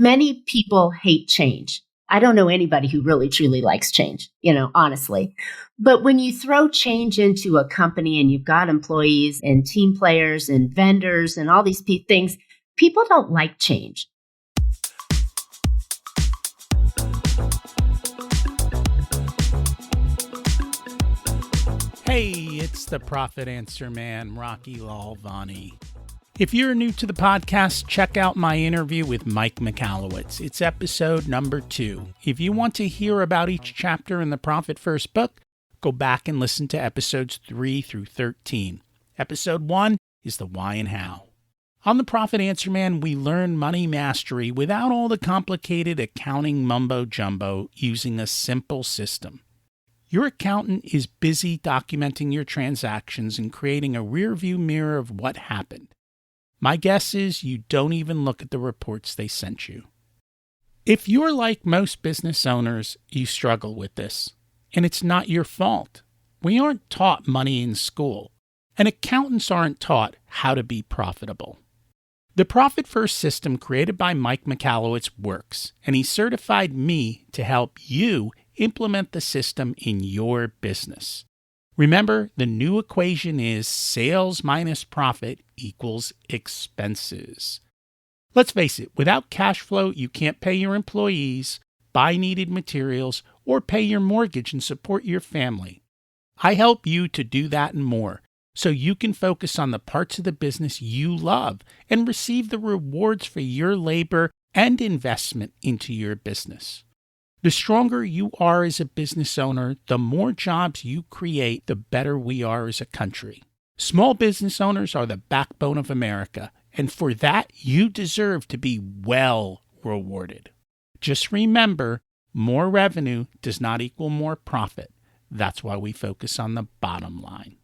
Many people hate change. I don't know anybody who really truly likes change, honestly. But when you throw change into a company and you've got employees and team players and vendors and all these things, people don't like change. Hey, it's the Profit Answer Man, Rocky Lalvani. If you're new to the podcast, check out my interview with Mike Michalowicz. It's episode number 2. If you want to hear about each chapter in the Profit First book, go back and listen to episodes 3 through 13. Episode 1 is the why and how. On the Profit Answer Man, we learn money mastery without all the complicated accounting mumbo-jumbo using a simple system. Your accountant is busy documenting your transactions and creating a rearview mirror of what happened. My guess is you don't even look at the reports they sent you. If you're like most business owners, you struggle with this. And it's not your fault. We aren't taught money in school, and accountants aren't taught how to be profitable. The Profit First system created by Mike Michalowicz works, and he certified me to help you implement the system in your business. Remember, the new equation is sales minus profit equals expenses. Let's face it, without cash flow, you can't pay your employees, buy needed materials, or pay your mortgage and support your family. I help you to do that and more, so you can focus on the parts of the business you love and receive the rewards for your labor and investment into your business. The stronger you are as a business owner, the more jobs you create, the better we are as a country. Small business owners are the backbone of America, and for that, you deserve to be well rewarded. Just remember, more revenue does not equal more profit. That's why we focus on the bottom line.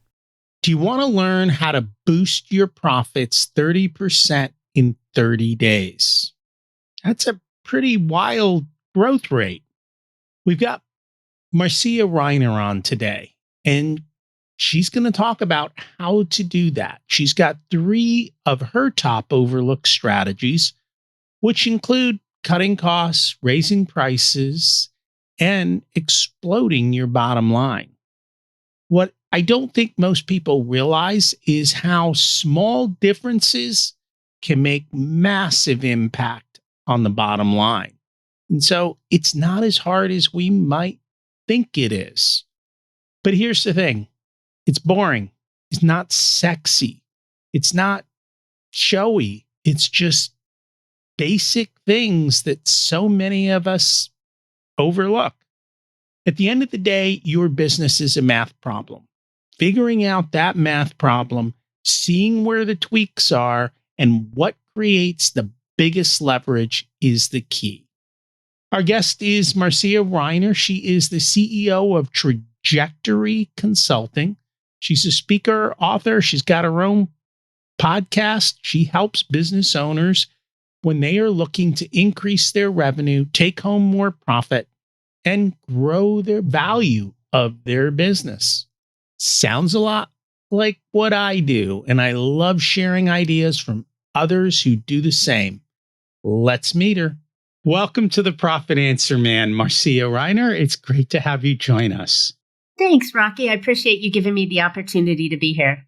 Do you want to learn how to boost your profits 30% in 30 days? That's a pretty wild growth rate. We've got Marcia Riner on today, and she's going to talk about how to do that. She's got 3 of her top overlooked strategies, which include cutting costs, raising prices, and exploding your bottom line. What I don't think most people realize is how small differences can make massive impact on the bottom line. And so it's not as hard as we might think it is. But here's the thing. It's boring. It's not sexy. It's not showy. It's just basic things that so many of us overlook. At the end of the day, your business is a math problem. Figuring out that math problem, seeing where the tweaks are, and what creates the biggest leverage is the key. Our guest is Marcia Riner. She is the CEO of Trajectory Consulting. She's a speaker, author. She's got her own podcast. She helps business owners when they are looking to increase their revenue, take home more profit, and grow their value of their business. Sounds a lot like what I do, and I love sharing ideas from others who do the same. Let's meet her. Welcome to the Profit Answer Man, Marcia Riner. It's great to have you join us. Thanks, Rocky. I appreciate you giving me the opportunity to be here.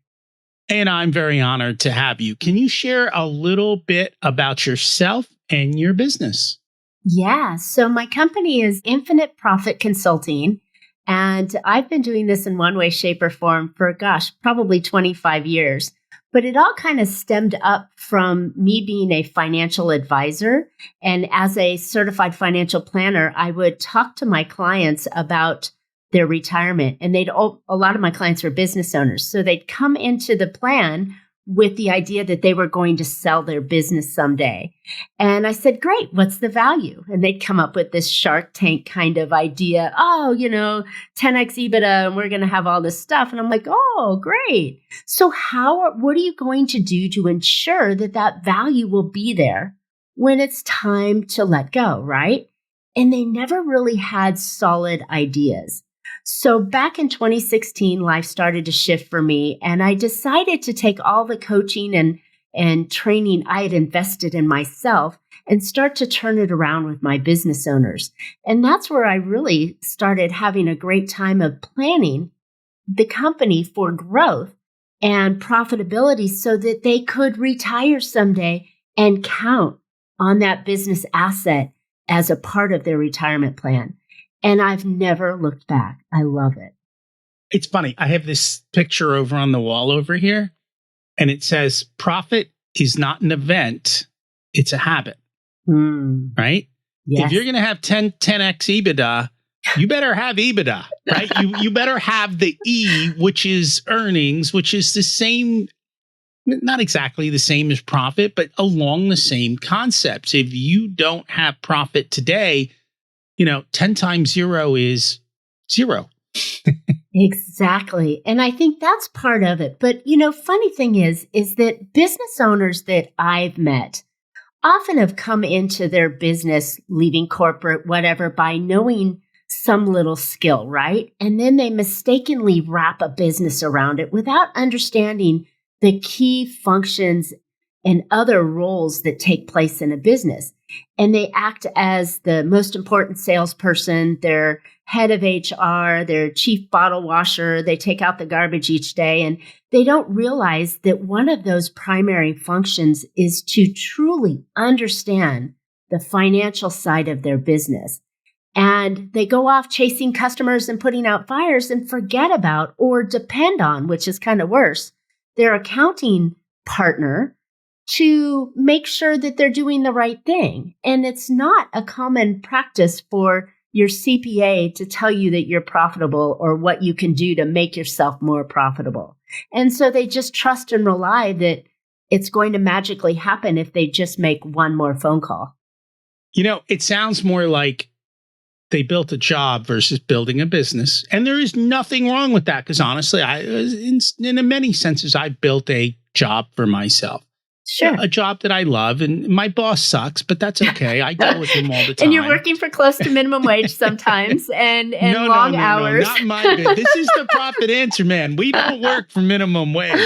And I'm very honored to have you. Can you share a little bit about yourself and your business? Yeah. So my company is Infinite Profit Consulting, and I've been doing this in one way, shape, or form for, probably 25 years. But it all kind of stemmed up from me being a financial advisor. And as a certified financial planner, I would talk to my clients about their retirement. And a lot of my clients were business owners. So they'd come into the plan with the idea that they were going to sell their business someday. And I said, great, what's the value? And they'd come up with this Shark Tank kind of idea. 10x EBITDA, and we're going to have all this stuff. And I'm like, oh, great. So what are you going to do to ensure that that value will be there when it's time to let go, right? And they never really had solid ideas. So back in 2016, life started to shift for me, and I decided to take all the coaching and training I had invested in myself and start to turn it around with my business owners. And that's where I really started having a great time of planning the company for growth and profitability so that they could retire someday and count on that business asset as a part of their retirement plan. And I've never looked back. I love it. It's funny. I have this picture over on the wall over here, and it says, profit is not an event, it's a habit. Right? Yes. If you're going to have 10x EBITDA, you better have EBITDA, right? You better have the E, which is earnings, which is the same, not exactly the same as profit, but along the same concepts. If you don't have profit today, 10 times 0 is 0. Exactly. And I think that's part of it. But, funny thing is that business owners that I've met often have come into their business, leaving corporate, whatever, by knowing some little skill, right? And then they mistakenly wrap a business around it without understanding the key functions and other roles that take place in a business. And they act as the most important salesperson, their head of HR, their chief bottle washer. They take out the garbage each day. And they don't realize that one of those primary functions is to truly understand the financial side of their business. And they go off chasing customers and putting out fires and forget about or depend on, which is kind of worse, their accounting partner to make sure that they're doing the right thing. And it's not a common practice for your CPA to tell you that you're profitable or what you can do to make yourself more profitable. And so they just trust and rely that it's going to magically happen if they just make one more phone call. It sounds more like they built a job versus building a business. And there is nothing wrong with that because honestly, in many senses, I built a job for myself. Sure. A job that I love, and my boss sucks, but that's okay. I deal with him all the time. And you're working for close to minimum wage sometimes and long hours. No, not my bit. This is the profit answer, man. We don't work for minimum wage.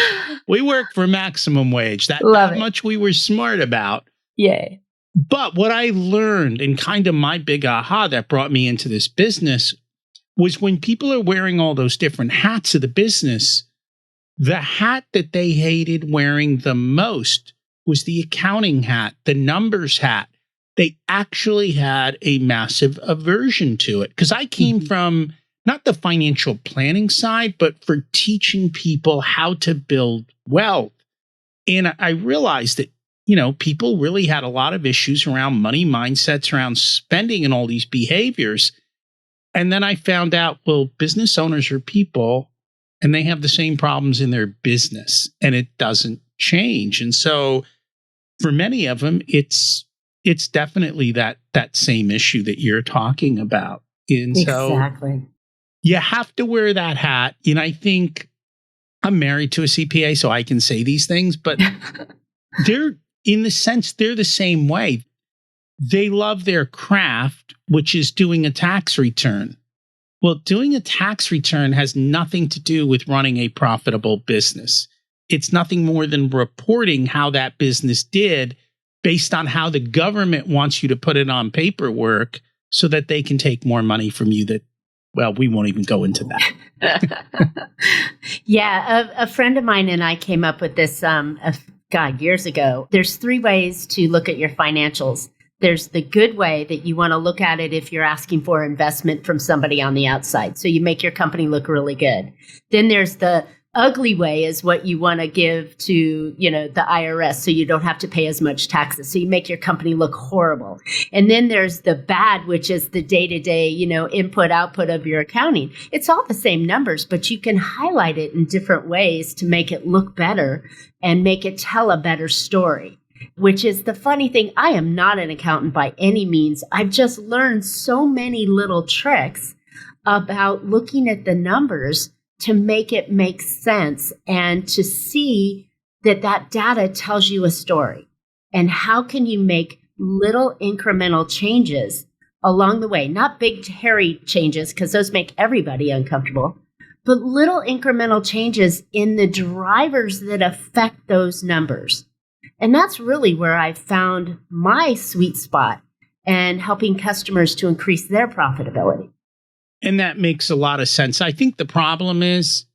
We work for maximum wage. That much we were smart about. Yay. But what I learned and kind of my big aha that brought me into this business was when people are wearing all those different hats of the business, the hat that they hated wearing the most was the accounting hat, the numbers hat. They actually had a massive aversion to it because I came from not the financial planning side, but for teaching people how to build wealth. And I realized that, people really had a lot of issues around money mindsets, around spending and all these behaviors. And then I found out, well, business owners are people and they have the same problems in their business and it doesn't change. And so for many of them, it's definitely that same issue that you're talking about. And exactly. So you have to wear that hat. I think I'm married to a CPA, so I can say these things, but they're the same way. They love their craft, which is doing a tax return. Well, doing a tax return has nothing to do with running a profitable business. It's nothing more than reporting how that business did based on how the government wants you to put it on paperwork so that they can take more money from you we won't even go into that. Yeah, a friend of mine and I came up with this years ago. There's 3 ways to look at your financials. There's the good way that you want to look at it if you're asking for investment from somebody on the outside. So you make your company look really good. Then there's the ugly way is what you want to give to, the IRS so you don't have to pay as much taxes. So you make your company look horrible. And then there's the bad, which is the day-to-day, input, output of your accounting. It's all the same numbers, but you can highlight it in different ways to make it look better and make it tell a better story. Which is the funny thing. I am not an accountant by any means. I've just learned so many little tricks about looking at the numbers to make it make sense and to see that data tells you a story. And how can you make little incremental changes along the way? Not big, hairy changes, because those make everybody uncomfortable, but little incremental changes in the drivers that affect those numbers. And that's really where I found my sweet spot and helping customers to increase their profitability. And that makes a lot of sense. I think the problem is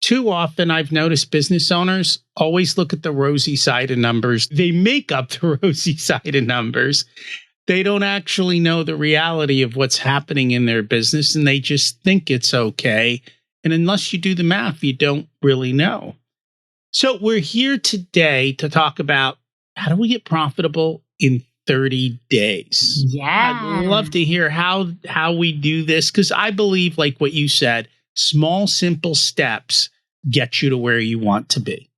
too often I've noticed business owners always look at the rosy side of numbers. They make up the rosy side of numbers. They don't actually know the reality of what's happening in their business, and they just think it's okay. And unless you do the math, you don't really know. So we're here today to talk about how do we get profitable in 30 days. Yeah. I'd love to hear how we do this, because I believe, like what you said, small, simple steps get you to where you want to be.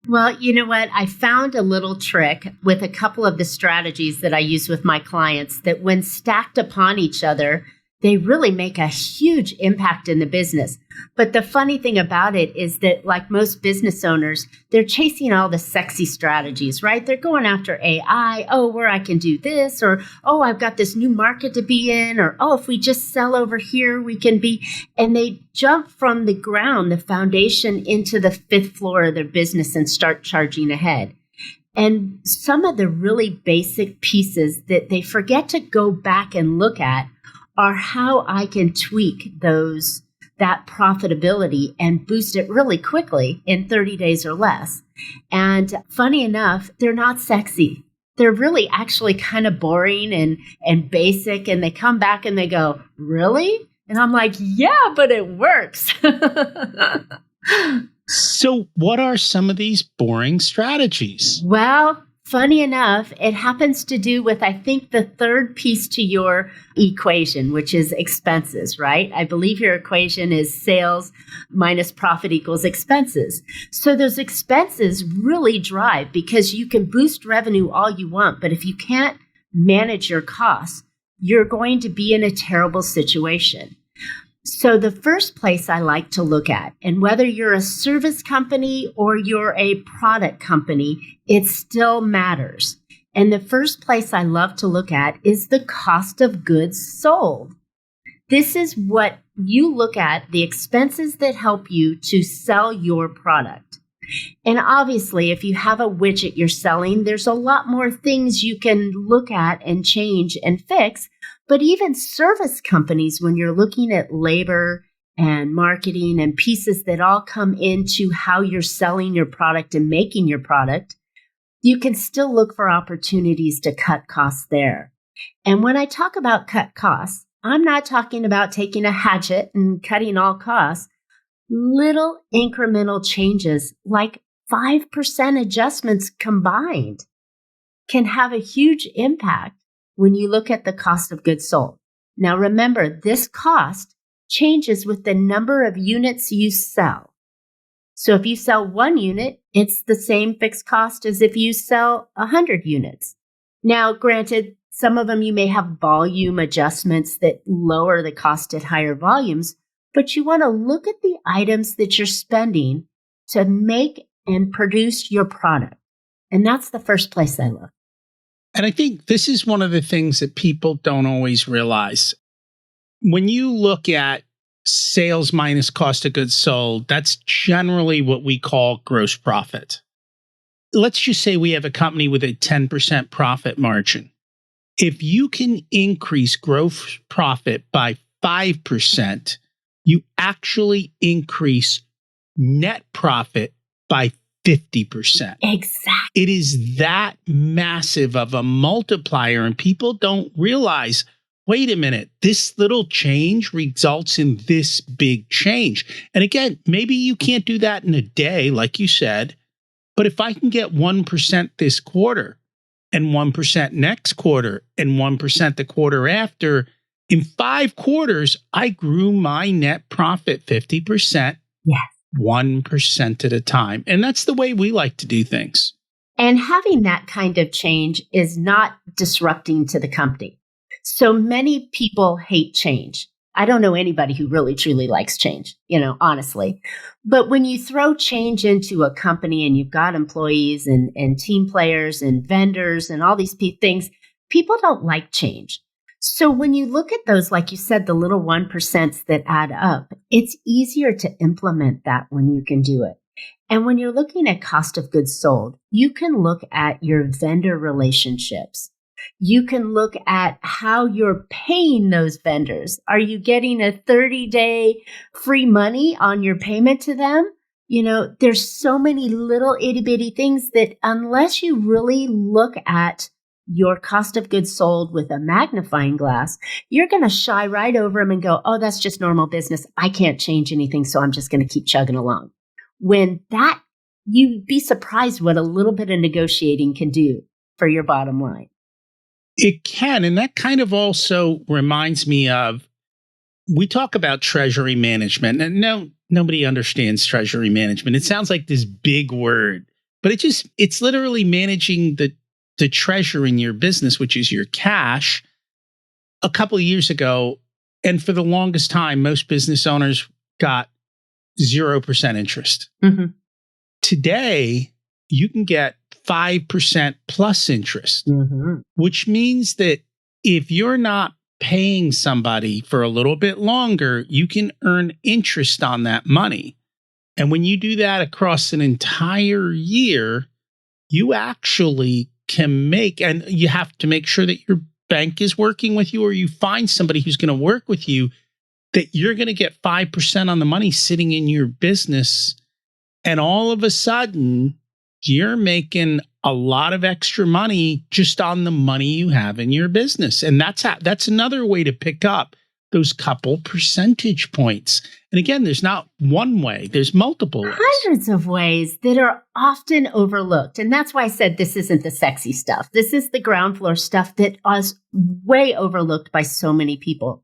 Well, you know what? I found a little trick with a couple of the strategies that I use with my clients that when stacked upon each other, they really make a huge impact in the business. But the funny thing about it is that, like most business owners, they're chasing all the sexy strategies, right? They're going after AI, where I can do this, or, I've got this new market to be in, or, if we just sell over here, we can be. And they jump from the ground, the foundation, into the fifth floor of their business and start charging ahead. And some of the really basic pieces that they forget to go back and look at are how I can tweak that profitability and boost it really quickly in 30 days or less. And funny enough, they're not sexy. They're really actually kind of boring and basic. And they come back and they go, really? And I'm like, yeah, but it works. So what are some of these boring strategies? Well, funny enough, it happens to do with, I think, the third piece to your equation, which is expenses, right? I believe your equation is sales minus profit equals expenses. So those expenses really drive, because you can boost revenue all you want, but if you can't manage your costs, you're going to be in a terrible situation. So the first place I like to look at, and whether you're a service company or you're a product company, it still matters. And the first place I love to look at is the cost of goods sold. This is what you look at, the expenses that help you to sell your product. And obviously, if you have a widget you're selling, there's a lot more things you can look at and change and fix. But even service companies, when you're looking at labor and marketing and pieces that all come into how you're selling your product and making your product, you can still look for opportunities to cut costs there. And when I talk about cut costs, I'm not talking about taking a hatchet and cutting all costs. Little incremental changes like 5% adjustments combined can have a huge impact when you look at the cost of goods sold. Now remember, this cost changes with the number of units you sell. So if you sell 1 unit, it's the same fixed cost as if you sell 100 units. Now, granted, some of them you may have volume adjustments that lower the cost at higher volumes, but you want to look at the items that you're spending to make and produce your product. And that's the first place I look. And I think this is one of the things that people don't always realize. When you look at sales minus cost of goods sold, that's generally what we call gross profit. Let's just say we have a company with a 10% profit margin. If you can increase gross profit by 5%, you actually increase net profit by 50%. Exactly. It is that massive of a multiplier, and people don't realize, wait a minute, this little change results in this big change. And again, maybe you can't do that in a day, like you said, but if I can get 1% this quarter and 1% next quarter and 1% the quarter after, in 5 quarters, I grew my net profit 50%. Yes. 1% at a time. And that's the way we like to do things. And having that kind of change is not disrupting to the company. So many people hate change. I don't know anybody who really truly likes change, honestly. But when you throw change into a company and you've got employees and team players and vendors and all these things, people don't like change. So when you look at those, like you said, the little 1% that add up, it's easier to implement that when you can do it. And when you're looking at cost of goods sold, you can look at your vendor relationships. You can look at how you're paying those vendors. Are you getting a 30-day free money on your payment to them? There's so many little itty bitty things that unless you really look at your cost of goods sold with a magnifying glass, you're going to shy right over them and go, oh, that's just normal business. I can't change anything, so I'm just going to keep chugging along. You'd be surprised what a little bit of negotiating can do for your bottom line. It can. And that kind of also reminds me of, we talk about treasury management, and nobody understands treasury management. It sounds like this big word, but it's literally managing the treasure in your business, which is your cash. A couple of years ago, and for the longest time, most business owners got 0% interest. Mm-hmm. Today, you can get 5% plus interest, mm-hmm. which means that if you're not paying somebody for a little bit longer, you can earn interest on that money. And when you do that across an entire year, you actually can make, and you have to make sure that your bank is working with you, or you find somebody who's going to work with you, that you're going to get 5% on the money sitting in your business. And all of a sudden, you're making a lot of extra money just on the money you have in your business. And that's another way to pick up those couple percentage points. And again, there's not one way, there's multiple ways. Hundreds of ways that are often overlooked. And that's why I said this isn't the sexy stuff. This is the ground floor stuff that is way overlooked by so many people.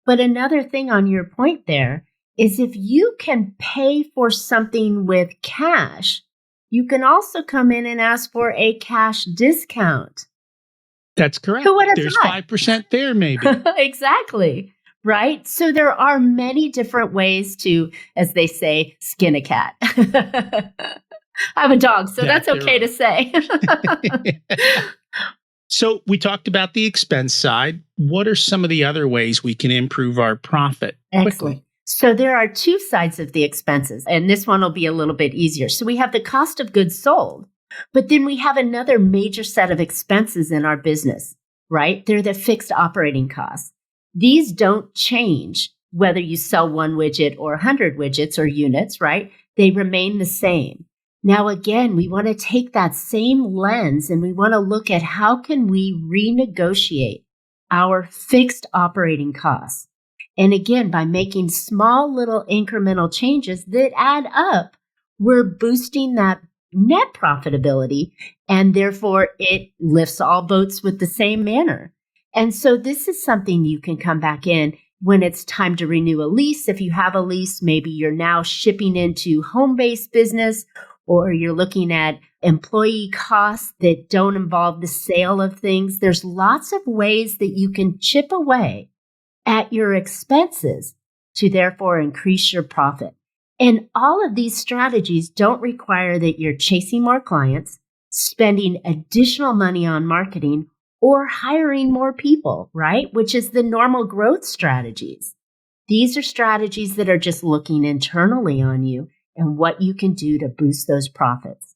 But another thing on your point there is if you can pay for something with cash, you can also come in and ask for a cash discount. That's correct. Who would have There's thought? 5% there, maybe. Exactly. Right? So there are many different ways to, as they say, skin a cat. I have a dog, so that's okay to say. So we talked about the expense side. What are some of the other ways we can improve our profit quickly? Excellent. So there are two sides of the expenses, and this one will be a little bit easier. So we have the cost of goods sold, but then we have another major set of expenses in our business, right? They're the fixed operating costs. These don't change whether you sell one widget or 100 widgets or units, right? They remain the same. Now, again, we want to take that same lens and we want to look at how can we renegotiate our fixed operating costs. And again, by making small little incremental changes that add up, we're boosting that net profitability, and therefore it lifts all boats with the same manner. And so this is something you can come back in when it's time to renew a lease. If you have a lease, maybe you're now shipping into home-based business, or you're looking at employee costs that don't involve the sale of things. There's lots of ways that you can chip away at your expenses to therefore increase your profit. And all of these strategies don't require that you're chasing more clients, spending additional money on marketing, or hiring more people, right? Which is the normal growth strategies. These are strategies that are just looking internally on you and what you can do to boost those profits.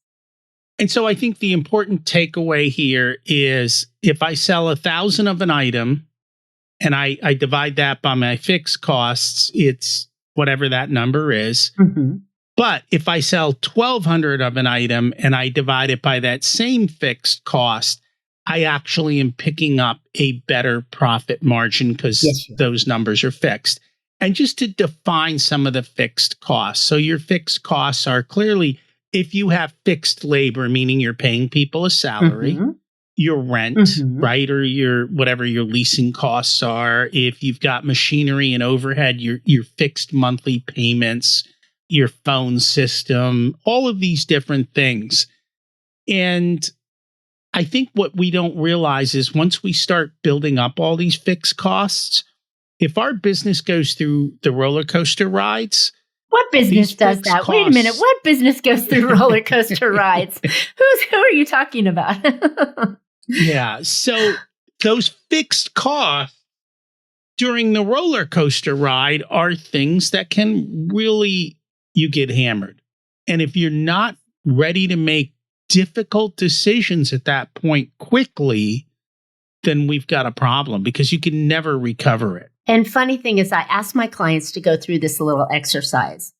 And so I think the important takeaway here is if I sell 1,000 of an item and I divide that by my fixed costs, it's whatever that number is. Mm-hmm. But if I sell 1,200 of an item and I divide it by that same fixed cost, I actually am picking up a better profit margin because those numbers are fixed. And just to define some of the fixed costs. So your fixed costs are clearly, if you have fixed labor, meaning you're paying people a salary, mm-hmm. your rent, mm-hmm. right? Or your whatever your leasing costs are. If you've got machinery and overhead, your fixed monthly payments, your phone system, all of these different things. And I think what we don't realize is once we start building up all these fixed costs, if our business goes through the roller coaster rides. What business does that? Wait a minute. What business goes through roller coaster rides? Who are you talking about? Yeah. So those fixed costs during the roller coaster ride are things that can really, you get hammered. And if you're not ready to make difficult decisions at that point quickly, then we've got a problem because you can never recover it. And funny thing is, I ask my clients to go through this little exercise.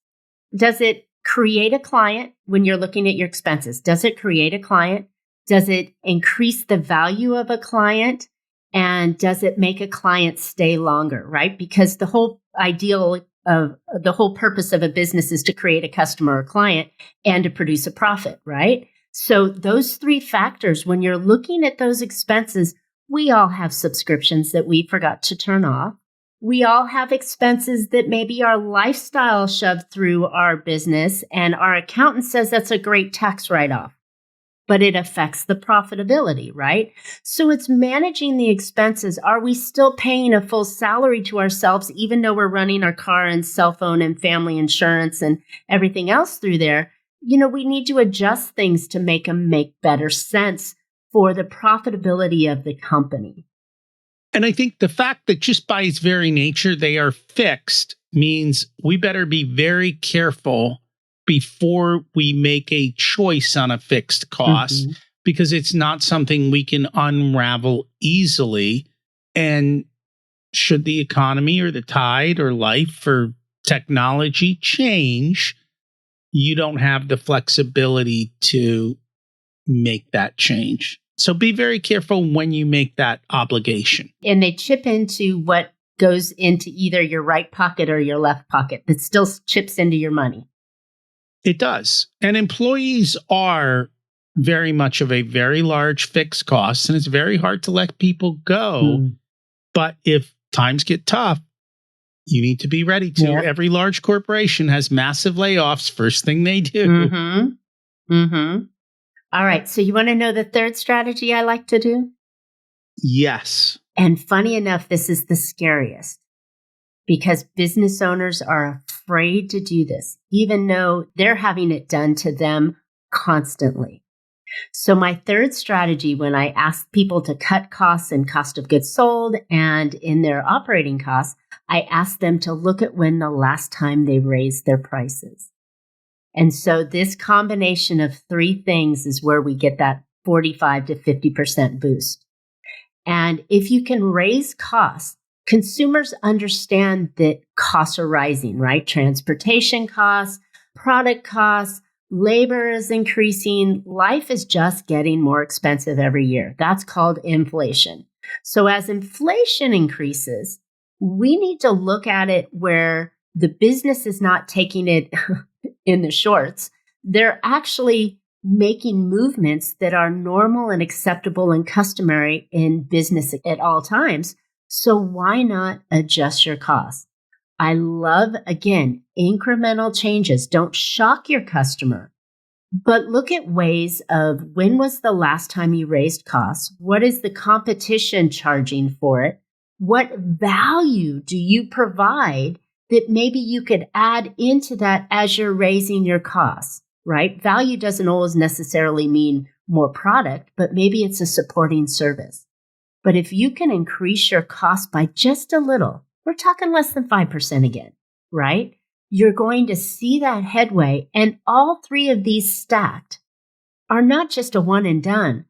Does it create a client when you're looking at your expenses? Does it create a client? Does it increase the value of a client? And does it make a client stay longer, right? Because the whole purpose of a business is to create a customer or client and to produce a profit, right? So those three factors, when you're looking at those expenses, we all have subscriptions that we forgot to turn off. We all have expenses that maybe our lifestyle shoved through our business and our accountant says that's a great tax write-off, but it affects the profitability, right? So it's managing the expenses. Are we still paying a full salary to ourselves, even though we're running our car and cell phone and family insurance and everything else through there? We need to adjust things to make them make better sense for the profitability of the company. And I think the fact that just by its very nature, they are fixed means we better be very careful before we make a choice on a fixed cost, because it's not something we can unravel easily. And should the economy or the tide or life or technology change, you don't have the flexibility to make that change. So be very careful when you make that obligation. And they chip into what goes into either your right pocket or your left pocket. That still chips into your money. It does. And employees are very much of a very large fixed cost, and it's very hard to let people go. But if times get tough, you need to be ready to. Yeah. Every large corporation has massive layoffs first thing they do. All right. So you want to know the third strategy I like to do? Yes. And funny enough, this is the scariest because business owners are afraid to do this, even though they're having it done to them constantly. So my third strategy, when I ask people to cut costs in cost of goods sold and in their operating costs, I ask them to look at when the last time they raised their prices. And so this combination of three things is where we get that 45 to 50% boost. And if you can raise costs, consumers understand that costs are rising, right? Transportation costs, product costs, labor is increasing. Life is just getting more expensive every year. That's called inflation. So as inflation increases, we need to look at it where the business is not taking it in the shorts. They're actually making movements that are normal and acceptable and customary in business at all times. So why not adjust your costs? I love, again, incremental changes. Don't shock your customer, but look at ways of when was the last time you raised costs? What is the competition charging for it? What value do you provide that maybe you could add into that as you're raising your costs, right? Value doesn't always necessarily mean more product, but maybe it's a supporting service. But if you can increase your cost by just a little, we're talking less than 5% again, right? You're going to see that headway. And all three of these stacked are not just a one and done,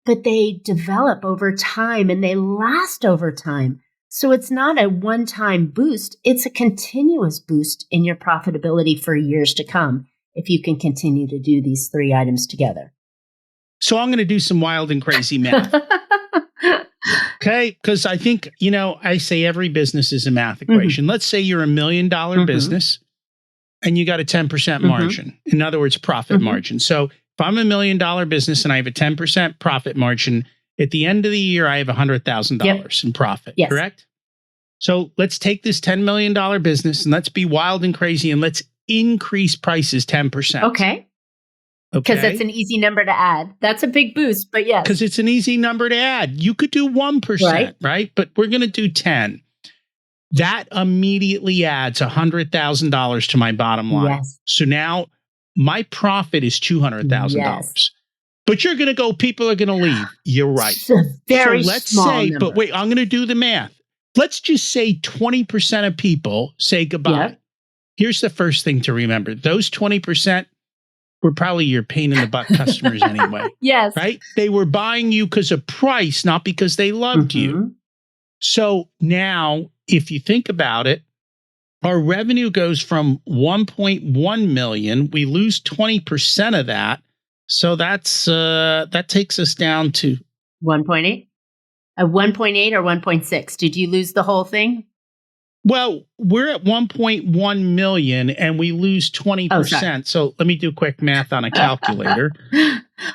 but they develop over time and they last over time. So it's not a one-time boost. It's a continuous boost in your profitability for years to come if you can continue to do these three items together. So I'm going to do some wild and crazy math. Okay? Because I think, I say every business is a math equation. Let's say you're $1 million business and you got a 10% margin. In other words, profit margin. So if I'm $1 million business and I have a 10% profit margin, at the end of the year, I have $100,000 in profit, correct? So let's take this $10 million business and let's be wild and crazy and let's increase prices 10%. Okay. Because that's an easy number to add. That's a big boost, but yes. Because it's an easy number to add. You could do 1%, right? But we're going to do 10. That immediately adds $100,000 to my bottom line. Yes. So now my profit is $200,000. Yes. But you're going to go, people are going to leave. You're right. It's a very so let's small say, number. but wait, I'm going to do the math. Let's just say 20% of people say goodbye. Yep. Here's the first thing to remember. Those 20%, were probably your pain in the butt customers anyway. Yes. Right? They were buying you because of price, not because they loved you. So now, if you think about it, our revenue goes from 1.1 million. We lose 20% of that. So that takes us down to 1.8. 1.8 or 1.6. Did you lose the whole thing? Well, we're at 1.1 million and we lose 20%. So let me do quick math on a calculator.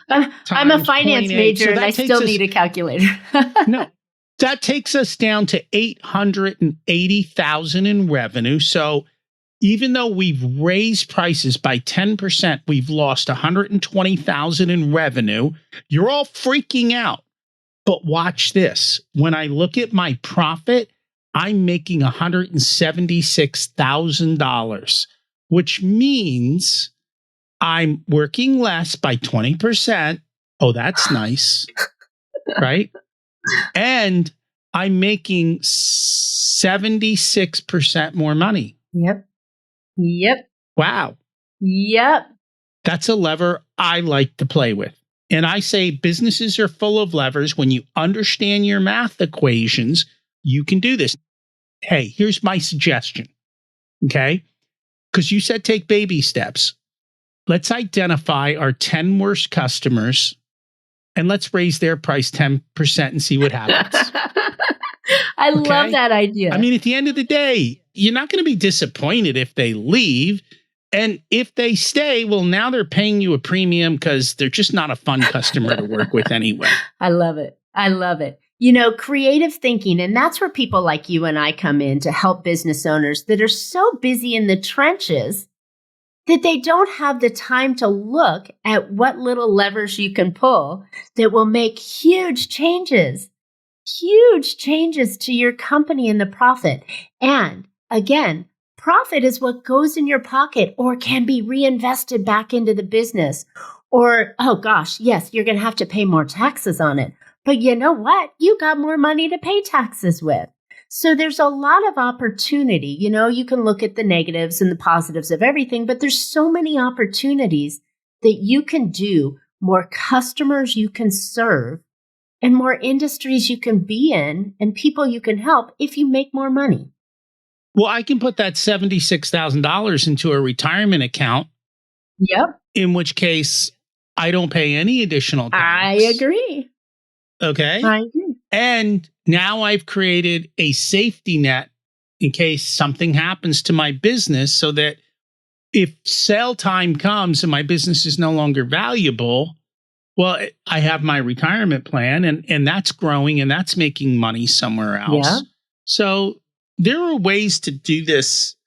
I'm a finance major and I still need a calculator. No, that takes us down to 880,000 in revenue. So even though we've raised prices by 10%, we've lost 120,000 in revenue. You're all freaking out. But watch this. When I look at my profit, I'm making $176,000, which means I'm working less by 20%. Oh, that's nice. Right? And I'm making 76% more money. Yep. Wow. Yep. That's a lever I like to play with. And I say businesses are full of levers. When you understand your math equations, you can do this. Hey, here's my suggestion. Okay? Because you said take baby steps. Let's identify our 10 worst customers and let's raise their price 10% and see what happens. I love that idea. I mean, at the end of the day, you're not going to be disappointed if they leave. And if they stay, well, now they're paying you a premium because they're just not a fun customer to work with anyway. I love it. I love it. You know, creative thinking, and that's where people like you and I come in to help business owners that are so busy in the trenches that they don't have the time to look at what little levers you can pull that will make huge changes to your company and the profit. And again, profit is what goes in your pocket or can be reinvested back into the business. Or, oh gosh, yes, you're going to have to pay more taxes on it. But you know what? You got more money to pay taxes with. So there's a lot of opportunity. You know, you can look at the negatives and the positives of everything, but there's so many opportunities that you can do, more customers you can serve, and more industries you can be in and people you can help if you make more money. Well, I can put that $76,000 into a retirement account. Yep. In which case, I don't pay any additional tax. I agree. Okay. I agree. And now I've created a safety net in case something happens to my business so that if sale time comes and my business is no longer valuable, well, I have my retirement plan and that's growing and that's making money somewhere else. Yeah. So there are ways to do this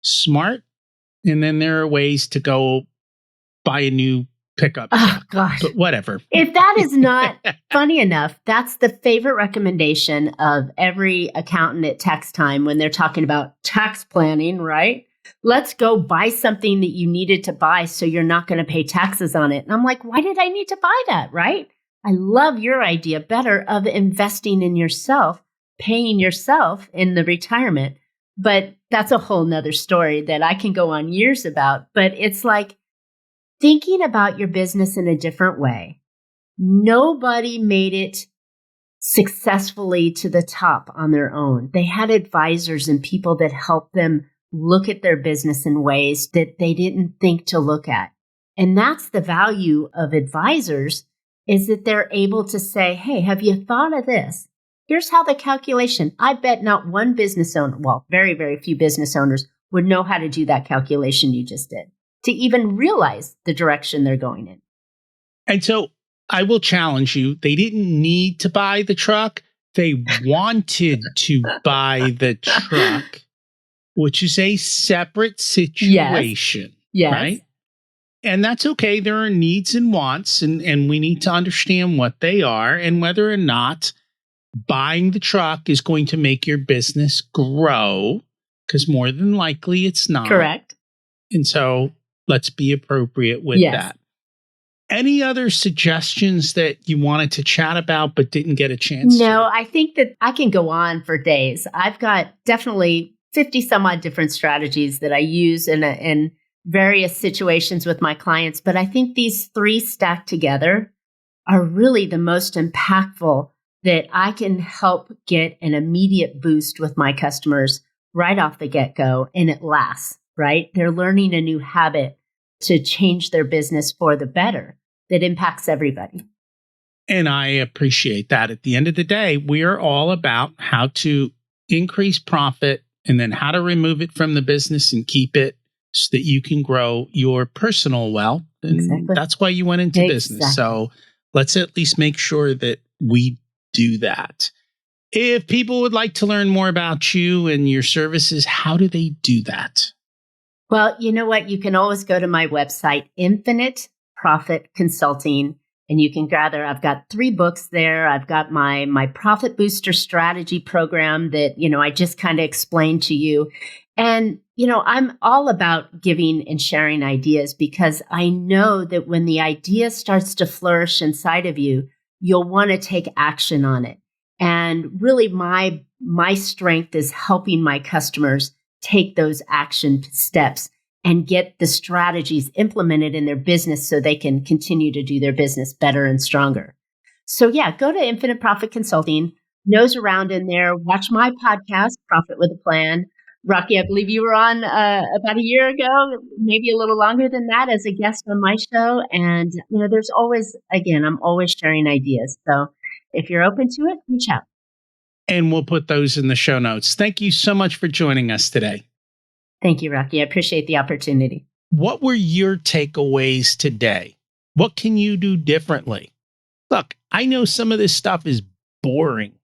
smart. And then there are ways to go buy a new pickup truck. Oh, gosh. But whatever. If that is not funny enough, that's the favorite recommendation of every accountant at tax time when they're talking about tax planning, right? Let's go buy something that you needed to buy so you're not going to pay taxes on it. And I'm like, why did I need to buy that, right? I love your idea better of investing in yourself, paying yourself in the retirement. But that's a whole nother story that I can go on years about. But it's like, thinking about your business in a different way. Nobody made it successfully to the top on their own. They had advisors and people that helped them look at their business in ways that they didn't think to look at. And that's the value of advisors, is that they're able to say, hey, have you thought of this? Here's how the calculation. I bet not one business owner, well, very, very few business owners would know how to do that calculation you just did, to even realize the direction they're going in. And so I will challenge you. They didn't need to buy the truck. They wanted to buy the truck, which is a separate situation. Yes. Right? And that's okay. There are needs and wants, and we need to understand what they are and whether or not buying the truck is going to make your business grow, because more than likely it's not. Correct. And so let's be appropriate with that. Any other suggestions that you wanted to chat about but didn't get a chance to? No, I think that I can go on for days. I've got definitely 50 some odd different strategies that I use. And various situations with my clients, but I think these three stacked together are really the most impactful, that I can help get an immediate boost with my customers right off the get-go, and it lasts, right? They're learning a new habit to change their business for the better that impacts everybody. And I appreciate that. At the end of the day, we are all about how to increase profit and then how to remove it from the business and keep it so that you can grow your personal wealth. And Exactly. that's why you went into business. So let's at least make sure that we do that. If people would like to learn more about you and your services, how do they do that? Well, you know what? You can always go to my website, Infinite Profit Consulting, and you can gather. I've got 3 books there. I've got my Profit Booster Strategy program that, I just kind of explained to you. And, I'm all about giving and sharing ideas, because I know that when the idea starts to flourish inside of you, you'll want to take action on it. And really my strength is helping my customers take those action steps and get the strategies implemented in their business so they can continue to do their business better and stronger. So yeah, go to Infinite Profit Consulting, nose around in there, watch my podcast, Profit with a Plan. Rocky, I believe you were on about a year ago, maybe a little longer than that, as a guest on my show. And, there's always, again, I'm always sharing ideas. So if you're open to it, reach out. And we'll put those in the show notes. Thank you so much for joining us today. Thank you, Rocky. I appreciate the opportunity. What were your takeaways today? What can you do differently? Look, I know some of this stuff is boring,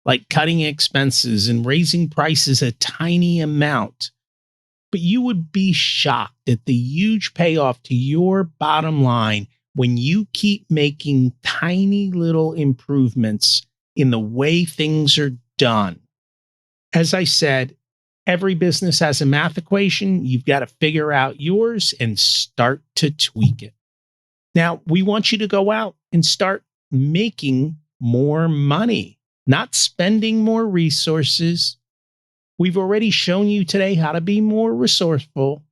like cutting expenses and raising prices a tiny amount. But you would be shocked at the huge payoff to your bottom line when you keep making tiny little improvements in the way things are done. As I said, every business has a math equation. You've got to figure out yours and start to tweak it. Now, we want you to go out and start making more money, not spending more resources. We've already shown you today how to be more resourceful.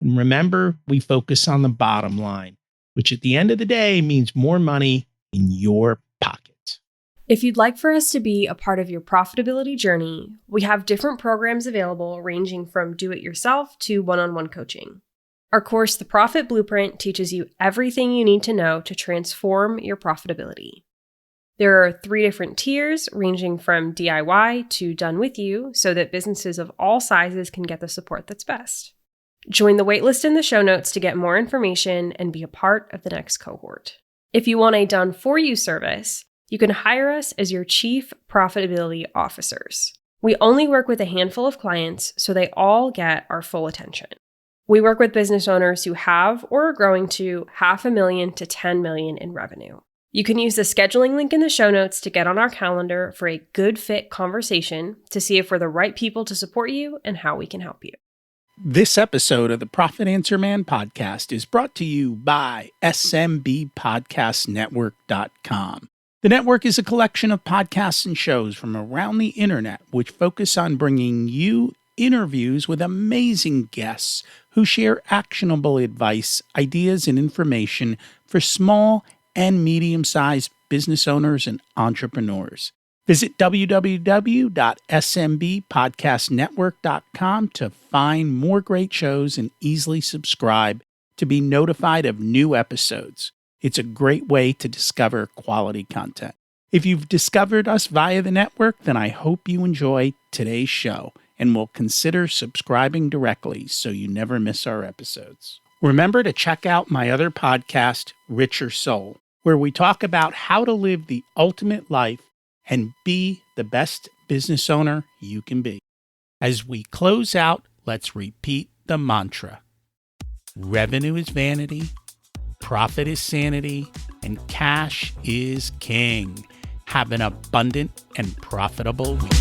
And remember, we focus on the bottom line, which at the end of the day means more money in your pocket. If you'd like for us to be a part of your profitability journey, we have different programs available ranging from do-it-yourself to one-on-one coaching. Our course, The Profit Blueprint, teaches you everything you need to know to transform your profitability. There are 3 different tiers ranging from DIY to done with you, so that businesses of all sizes can get the support that's best. Join the waitlist in the show notes to get more information and be a part of the next cohort. If you want a done for you service, you can hire us as your chief profitability officers. We only work with a handful of clients, so they all get our full attention. We work with business owners who have or are growing to $500,000 to $10 million in revenue. You can use the scheduling link in the show notes to get on our calendar for a good fit conversation to see if we're the right people to support you and how we can help you. This episode of the Profit Answer Man podcast is brought to you by SMBpodcastnetwork.com. The network is a collection of podcasts and shows from around the internet which focus on bringing you interviews with amazing guests who share actionable advice, ideas, and information for small and medium-sized business owners and entrepreneurs. Visit www.smbpodcastnetwork.com to find more great shows and easily subscribe to be notified of new episodes. It's a great way to discover quality content. If you've discovered us via the network, then I hope you enjoy today's show and will consider subscribing directly so you never miss our episodes. Remember to check out my other podcast, Richer Soul, where we talk about how to live the ultimate life and be the best business owner you can be. As we close out, let's repeat the mantra. Revenue is vanity, profit is sanity, and cash is king. Have an abundant and profitable week.